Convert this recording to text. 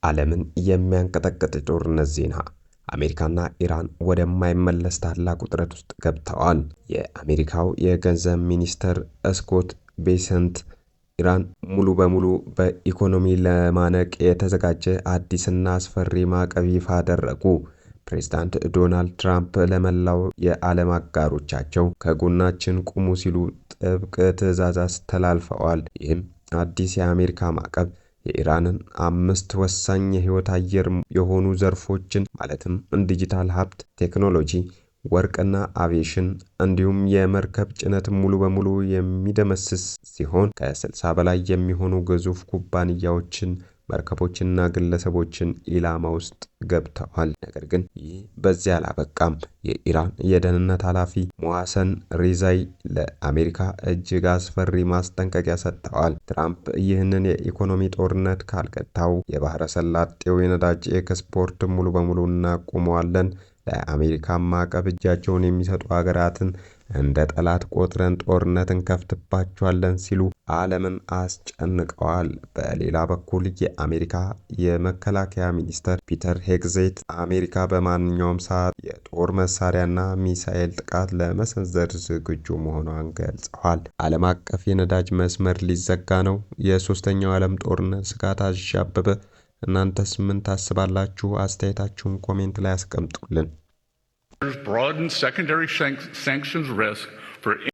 ዓለምን የሚያንቀጠቅጥ ጦርነት ዜና። አሜሪካና ኢራን ወደማይመለስ ታላቅ ውጥረት ውስጥ ገብተዋል። የአሜሪካው የገንዘብ ሚኒስትር ስኮት ቤሰንት ኢራን ሙሉ በሙሉ በኢኮኖሚ ለማነቅ የተዘጋጀ አዲስና አስፈሪ ማዕቀብ ይፋ አደረጉ። ፕሬዝዳንት ዶናልድ ትራምፕ ለመላው የዓለም አጋሮቻቸው ከጎናችን ቁሙ ሲሉ ጥብቅ ትዕዛዝ አስተላልፈዋል። ይህም አዲስ የአሜሪካ ማዕቀብ የኢራንን 5 ወሳኝ የህይወት አየር የሆኑ ዘርፎችን ማለትም ዲጂታል ሀብት፣ ቴክኖሎጂ፣ ወርቅና አቪዬሽን እንዲሁም የመርከብ ጭነት ሙሉ በሙሉ የሚደመስስ ሲሆን ከ60 በላይ የሚሆኑ ግዙፍ ኩባንያዎችን፣ መርከቦችና ግለሰቦችን ኢላማ ውስጥ ገብተዋል። ነገር ግን ይህ በዚያ አላበቃም። የኢራን የደህንነት ኃላፊ ሞሐሰን ሪዛኢ ለአሜሪካ እጅግ አስፈሪ ማስጠንቀቂያ ሰጥተዋል። ትራምፕ ይህንን የኢኮኖሚ ጦርነት ካልገታው የባህረ ሰላጤው የነዳጅ ኤክስፖርት ሙሉ በሙሉ እናቆመዋለን፣ ለአሜሪካ ማዕቀብ እጃቸውን የሚሰጡ ሀገራትን እንደ ጠላት ቆጥረን ጦርነት እንከፍትባቸዋለን ሲሉ ዓለምን አስጨንቀዋል። በሌላ በኩል የአሜሪካ የመከላከያ ሚኒስትር ፒተር ሄግሴት አሜሪካ በማንኛውም ሰዓት የጦር መሳሪያና ሚሳኤል ጥቃት ለመሰንዘር ዝግጁ መሆኗን ገልጸዋል። ዓለም አቀፍ የነዳጅ መስመር ሊዘጋ ነው። የሶስተኛው ዓለም ጦርነት ስጋት አዣበበ። እናንተስ ምን ታስባላችሁ? አስተያየታችሁን ኮሜንት ላይ አስቀምጡልን። Broadened secondary sanctions risk for